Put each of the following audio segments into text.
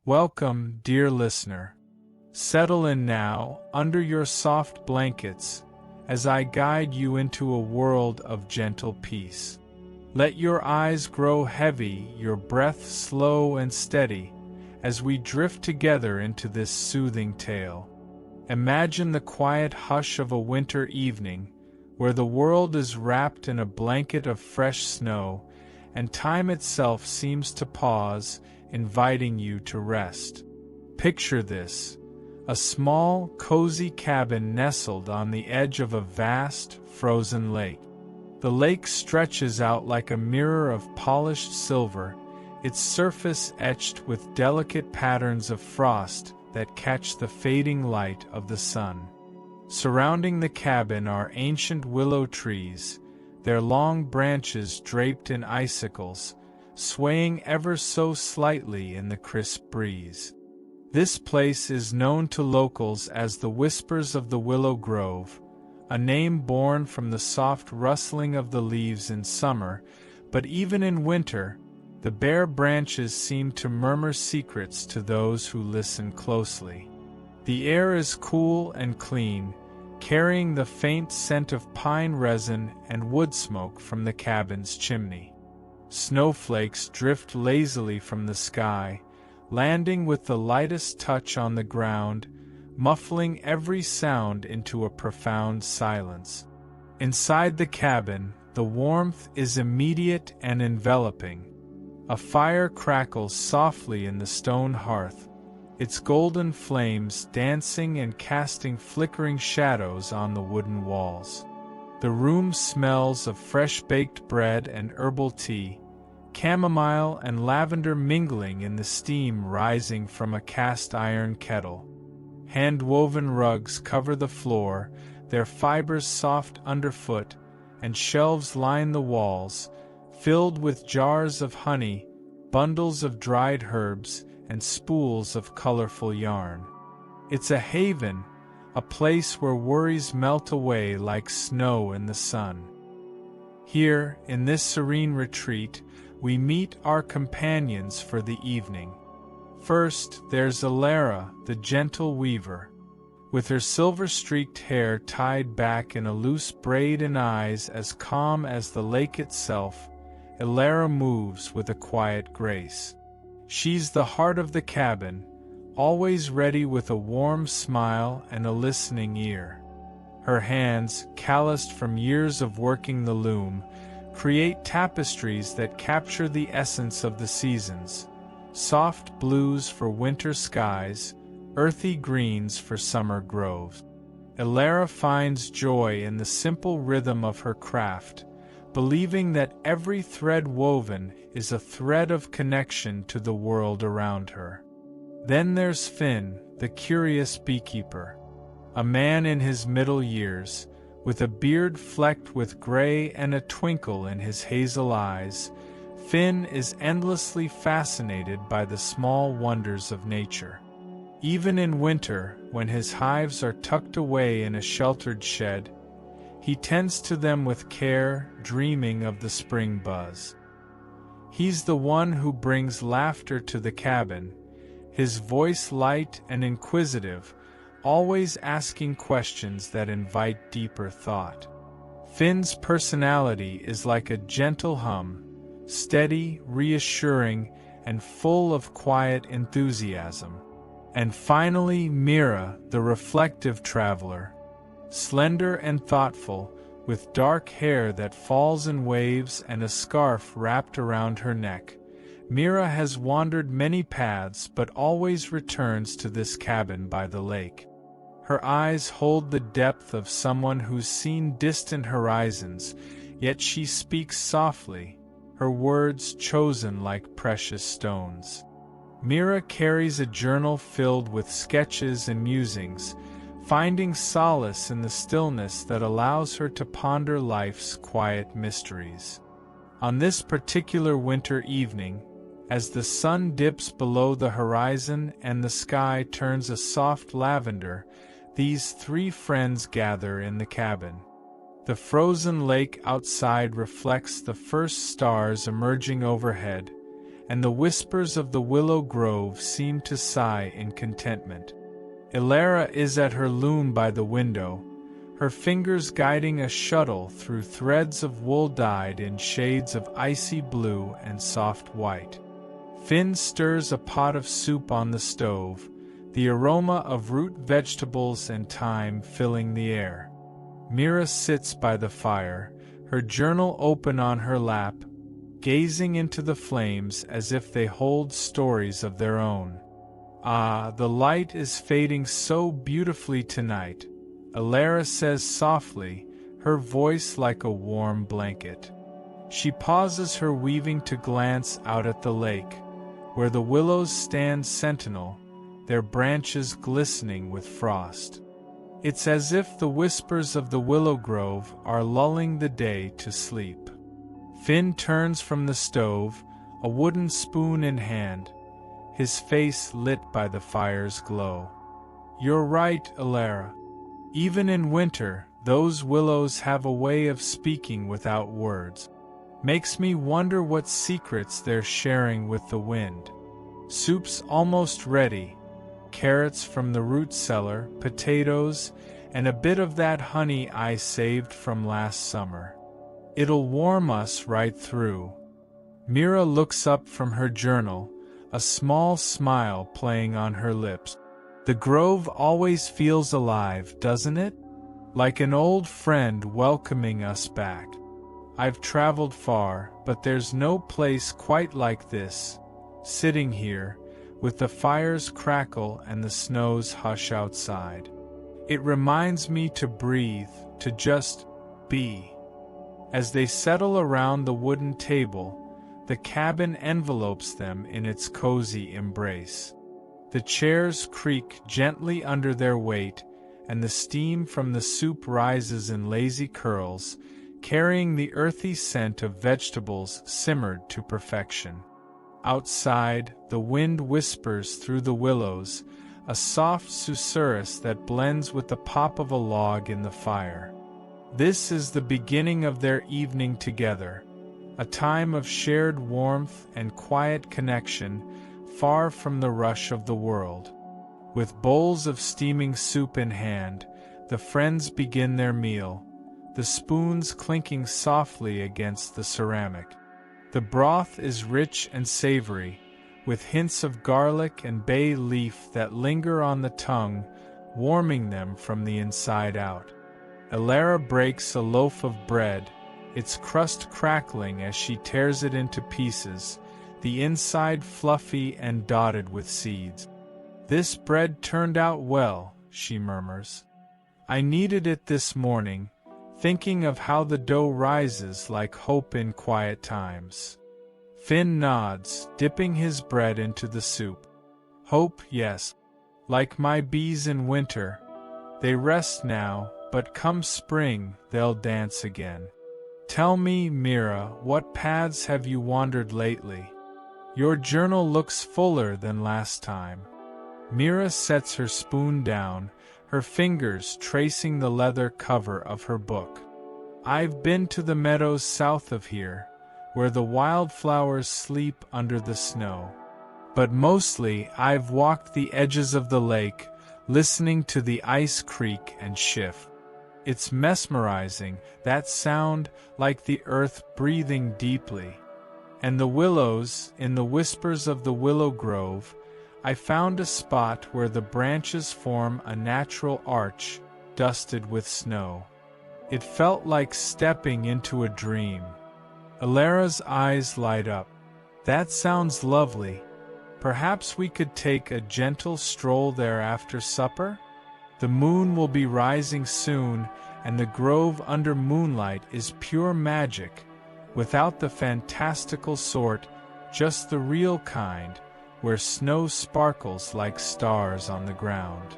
Welcome, dear listener. Settle in now, under your soft blankets, as I guide you into a world of gentle peace. Let your eyes grow heavy, your breath slow and steady, as we drift together into this soothing tale. Imagine the quiet hush of a winter evening, where the world is wrapped in a blanket of fresh snow, and time itself seems to pause, inviting you to rest. Picture this: a small, cozy cabin nestled on the edge of a vast, frozen lake. The lake stretches out like a mirror of polished silver, its surface etched with delicate patterns of frost that catch the fading light of the sun. Surrounding the cabin are ancient willow trees, their long branches draped in icicles, swaying ever so slightly in the crisp breeze. This place is known to locals as the Whispers of the Willow Grove, a name born from the soft rustling of the leaves in summer, but even in winter, the bare branches seem to murmur secrets to those who listen closely. The air is cool and clean, carrying the faint scent of pine resin and wood smoke from the cabin's chimney. Snowflakes drift lazily from the sky, landing with the lightest touch on the ground, muffling every sound into a profound silence. Inside the cabin, the warmth is immediate and enveloping. A fire crackles softly in the stone hearth, its golden flames dancing and casting flickering shadows on the wooden walls. The room smells of fresh-baked bread and herbal tea, chamomile and lavender mingling in the steam rising from a cast-iron kettle. Hand-woven rugs cover the floor, their fibers soft underfoot, and shelves line the walls, filled with jars of honey, bundles of dried herbs, and spools of colorful yarn. It's a haven, a place where worries melt away like snow in the sun. Here, in this serene retreat, we meet our companions for the evening. First, there's Elara, the gentle weaver. With her silver-streaked hair tied back in a loose braid and eyes as calm as the lake itself, Elara moves with a quiet grace. She's the heart of the cabin, always ready with a warm smile and a listening ear. Her hands, calloused from years of working the loom, create tapestries that capture the essence of the seasons: soft blues for winter skies, earthy greens for summer groves. Elara finds joy in the simple rhythm of her craft, believing that every thread woven is a thread of connection to the world around her. Then there's Finn, the curious beekeeper. A man in his middle years, with a beard flecked with gray and a twinkle in his hazel eyes, Finn is endlessly fascinated by the small wonders of nature. Even in winter, when his hives are tucked away in a sheltered shed, he tends to them with care, dreaming of the spring buzz. He's the one who brings laughter to the cabin, his voice light and inquisitive, always asking questions that invite deeper thought. Finn's personality is like a gentle hum, steady, reassuring, and full of quiet enthusiasm. And finally, Mira, the reflective traveler. Slender and thoughtful, with dark hair that falls in waves and a scarf wrapped around her neck, Mira has wandered many paths but always returns to this cabin by the lake. Her eyes hold the depth of someone who's seen distant horizons, yet she speaks softly, her words chosen like precious stones. Mira carries a journal filled with sketches and musings, finding solace in the stillness that allows her to ponder life's quiet mysteries. On this particular winter evening, as the sun dips below the horizon and the sky turns a soft lavender, these three friends gather in the cabin. The frozen lake outside reflects the first stars emerging overhead, and the whispers of the Willow Grove seem to sigh in contentment. Elara is at her loom by the window, her fingers guiding a shuttle through threads of wool dyed in shades of icy blue and soft white. Finn stirs a pot of soup on the stove, the aroma of root vegetables and thyme filling the air. Mira sits by the fire, her journal open on her lap, gazing into the flames as if they hold stories of their own. "Ah, the light is fading so beautifully tonight," Elara says softly, her voice like a warm blanket. She pauses her weaving to glance out at the lake, where the willows stand sentinel, their branches glistening with frost. It's as if the whispers of the Willow Grove are lulling the day to sleep. Finn turns from the stove, a wooden spoon in hand, his face lit by the fire's glow. "You're right, Elara. Even in winter, those willows have a way of speaking without words. Makes me wonder what secrets they're sharing with the wind." Soup's almost ready. Carrots from the root cellar, potatoes, and a bit of that honey I saved from last summer. It'll warm us right through. Mira looks up from her journal, a small smile playing on her lips. "The grove always feels alive, doesn't it? Like an old friend welcoming us back. I've traveled far, but there's no place quite like this, sitting here, with the fire's crackle and the snow's hush outside. It reminds me to breathe, to just be." As they settle around the wooden table, the cabin envelopes them in its cozy embrace. The chairs creak gently under their weight, and the steam from the soup rises in lazy curls, carrying the earthy scent of vegetables simmered to perfection. Outside, the wind whispers through the willows, a soft susurrus that blends with the pop of a log in the fire. This is the beginning of their evening together, a time of shared warmth and quiet connection, far from the rush of the world. With bowls of steaming soup in hand, the friends begin their meal, the spoons clinking softly against the ceramic. The broth is rich and savory, with hints of garlic and bay leaf that linger on the tongue, warming them from the inside out. Elara breaks a loaf of bread, its crust crackling as she tears it into pieces, the inside fluffy and dotted with seeds. "This bread turned out well," she murmurs. "I kneaded it this morning, thinking of how the dough rises like hope in quiet times." Finn nods, dipping his bread into the soup. "Hope, yes. Like my bees in winter. They rest now, but come spring, they'll dance again." "Tell me, Mira, what paths have you wandered lately? Your journal looks fuller than last time." Mira sets her spoon down, her fingers tracing the leather cover of her book. "I've been to the meadows south of here, where the wildflowers sleep under the snow. But mostly I've walked the edges of the lake, listening to the ice creak and shift. It's mesmerizing, that sound like the earth breathing deeply. And the willows, in the whispers of the Willow Grove, I found a spot where the branches form a natural arch, dusted with snow. It felt like stepping into a dream." Elara's eyes light up. "That sounds lovely. Perhaps we could take a gentle stroll there after supper? The moon will be rising soon, and the grove under moonlight is pure magic, without the fantastical sort, just the real kind, where snow sparkles like stars on the ground."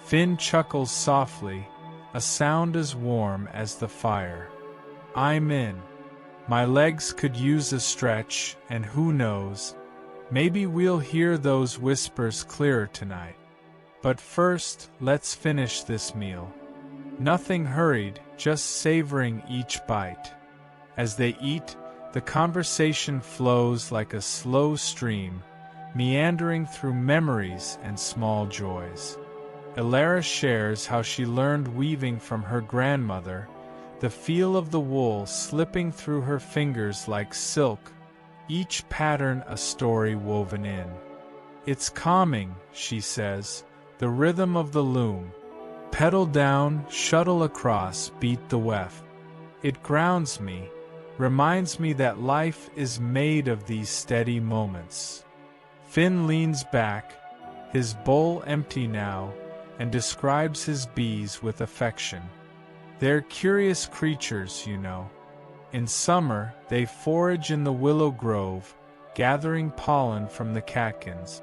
Finn chuckles softly, a sound as warm as the fire. "I'm in. My legs could use a stretch, and who knows, maybe we'll hear those whispers clearer tonight. But first, let's finish this meal." Nothing hurried, just savoring each bite. As they eat, The conversation flows like a slow stream, meandering through memories and small joys. Elara shares how she learned weaving from her grandmother, the feel of the wool slipping through her fingers like silk, each pattern a story woven in. It's calming, she says, the rhythm of the loom. Pedal down, shuttle across, beat the weft. It grounds me, reminds me that life is made of these steady moments. Finn leans back, his bowl empty now, and describes his bees with affection. They're curious creatures, you know. In summer, they forage in the Willow Grove, gathering pollen from the catkins.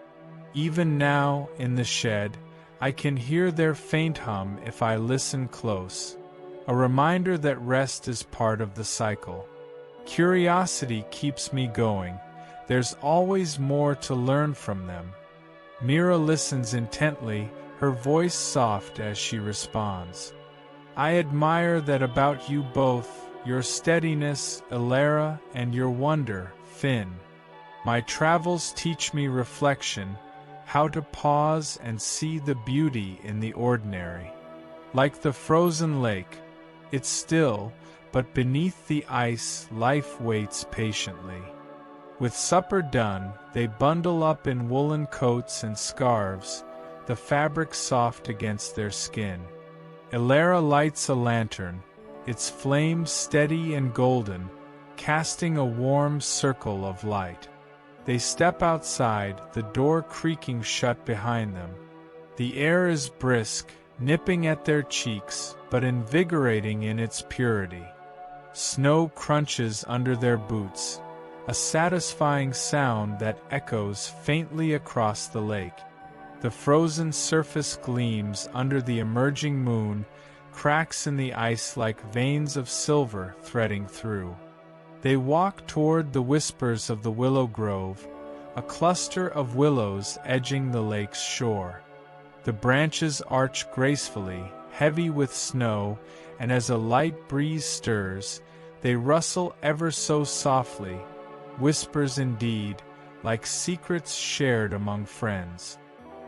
Even now, in the shed, I can hear their faint hum if I listen close, a reminder that rest is part of the cycle. Curiosity keeps me going. There's always more to learn from them. Mira listens intently, her voice soft as she responds. I admire that about you both, your steadiness, Elara, and your wonder, Finn. My travels teach me reflection, how to pause and see the beauty in the ordinary. Like the frozen lake, it's still, but beneath the ice life waits patiently. With supper done, they bundle up in woolen coats and scarves, the fabric soft against their skin. Elara lights a lantern, its flame steady and golden, casting a warm circle of light. They step outside, the door creaking shut behind them. The air is brisk, nipping at their cheeks, but invigorating in its purity. Snow crunches under their boots, a satisfying sound that echoes faintly across the lake. The frozen surface gleams under the emerging moon, cracks in the ice like veins of silver threading through. They walk toward the whispers of the Willow Grove, a cluster of willows edging the lake's shore. The branches arch gracefully, heavy with snow, and as a light breeze stirs, they rustle ever so softly, whispers indeed, like secrets shared among friends.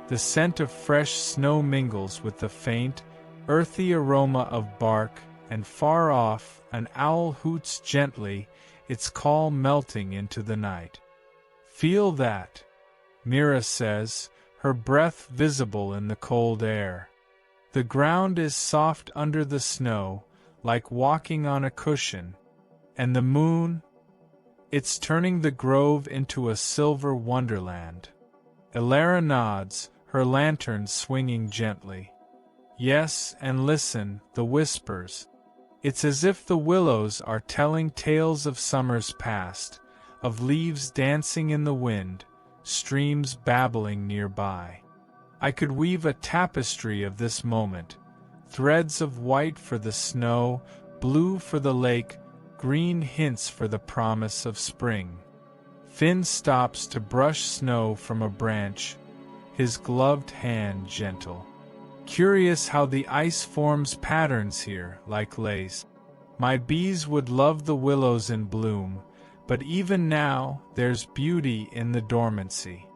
The scent of fresh snow mingles with the faint, earthy aroma of bark, and far off, an owl hoots gently, its call melting into the night. Feel that, Mira says, her breath visible in the cold air. The ground is soft under the snow, like walking on a cushion, and the moon, it's turning the grove into a silver wonderland. Elara nods, her lantern swinging gently. Yes, and listen, the whispers. It's as if the willows are telling tales of summers past, of leaves dancing in the wind, streams babbling nearby. I could weave a tapestry of this moment, threads of white for the snow, blue for the lake, green hints for the promise of spring. Finn stops to brush snow from a branch, his gloved hand gentle. Curious how the ice forms patterns here, like lace. My bees would love the willows in bloom, but even now there's beauty in the dormancy.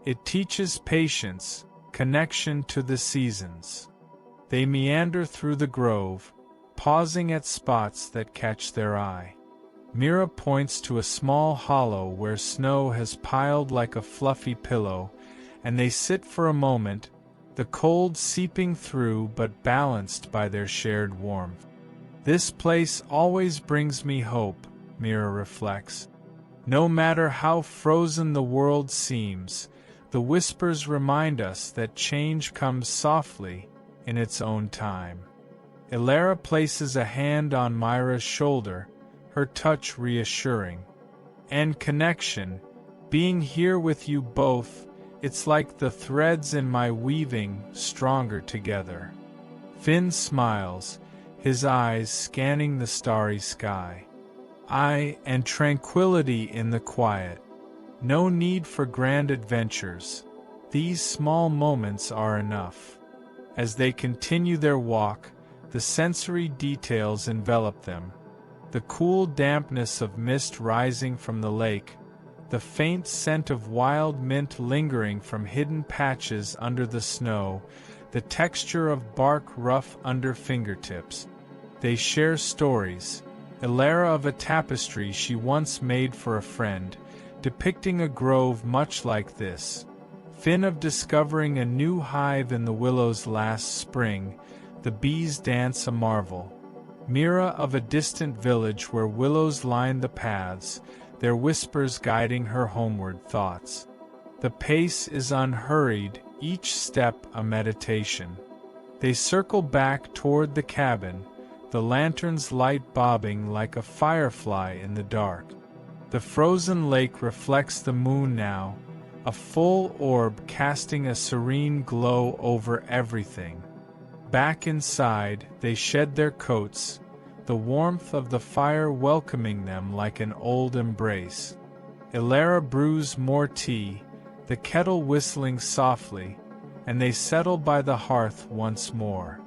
It teaches patience, connection to the seasons. They meander through the grove, pausing at spots that catch their eye. Mira points to a small hollow where snow has piled like a fluffy pillow, and they sit for a moment, the cold seeping through but balanced by their shared warmth. This place always brings me hope, Mira reflects. No matter how frozen the world seems, the whispers remind us that change comes softly in its own time. Elara places a hand on Mira's shoulder, her touch reassuring. And connection, being here with you both, it's like the threads in my weaving stronger together. Finn smiles, his eyes scanning the starry sky. And tranquility in the quiet. No need for grand adventures. These small moments are enough. As they continue their walk, the sensory details envelop them. the cool dampness of mist rising from the lake, the faint scent of wild mint lingering from hidden patches under the snow, the texture of bark rough under fingertips. They share stories. Elara of a tapestry she once made for a friend, depicting a grove much like this. Finn of discovering a new hive in the willows last spring, the bees dance a marvel. Mira of a distant village where willows line the paths, their whispers guiding her homeward thoughts. The pace is unhurried, each step a meditation. They circle back toward the cabin, the lantern's light bobbing like a firefly in the dark. The frozen lake reflects the moon now, a full orb casting a serene glow over everything. Back inside, they shed their coats, the warmth of the fire welcoming them like an old embrace. Elara brews more tea, the kettle whistling softly, and they settle by the hearth once more.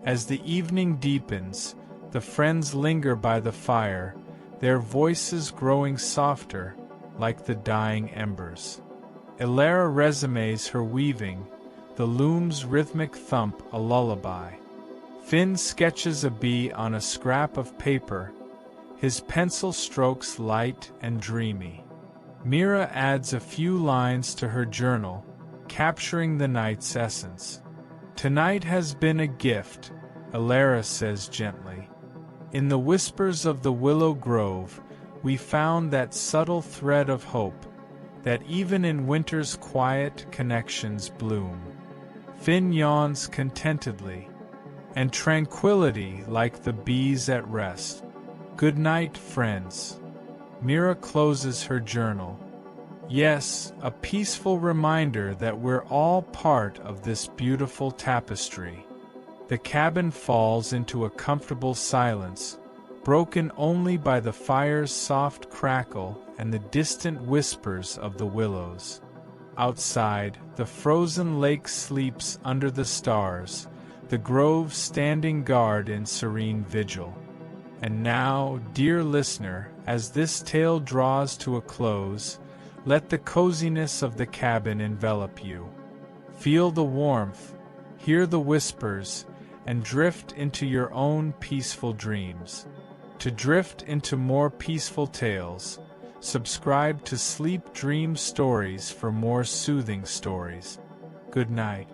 As the evening deepens, the friends linger by the fire, their voices growing softer, like the dying embers. Elara resumes her weaving, the loom's rhythmic thump a lullaby. Finn sketches a bee on a scrap of paper, his pencil strokes light and dreamy. Mira adds a few lines to her journal, capturing the night's essence. "Tonight has been a gift," Elara says gently. "In the whispers of the Willow Grove, we found that subtle thread of hope, that even in winter's quiet connections bloom." Finn yawns contentedly, and tranquility like the bees at rest. "Good night, friends." Mira closes her journal. Yes, a peaceful reminder that we're all part of this beautiful tapestry. The cabin falls into a comfortable silence, broken only by the fire's soft crackle and the distant whispers of the willows. Outside, the frozen lake sleeps under the stars, the grove standing guard in serene vigil. And now, dear listener, as this tale draws to a close, let the coziness of the cabin envelop you. Feel the warmth, hear the whispers, and drift into your own peaceful dreams. To drift into more peaceful tales, subscribe to Sleep Dream Stories for more soothing stories. Good night.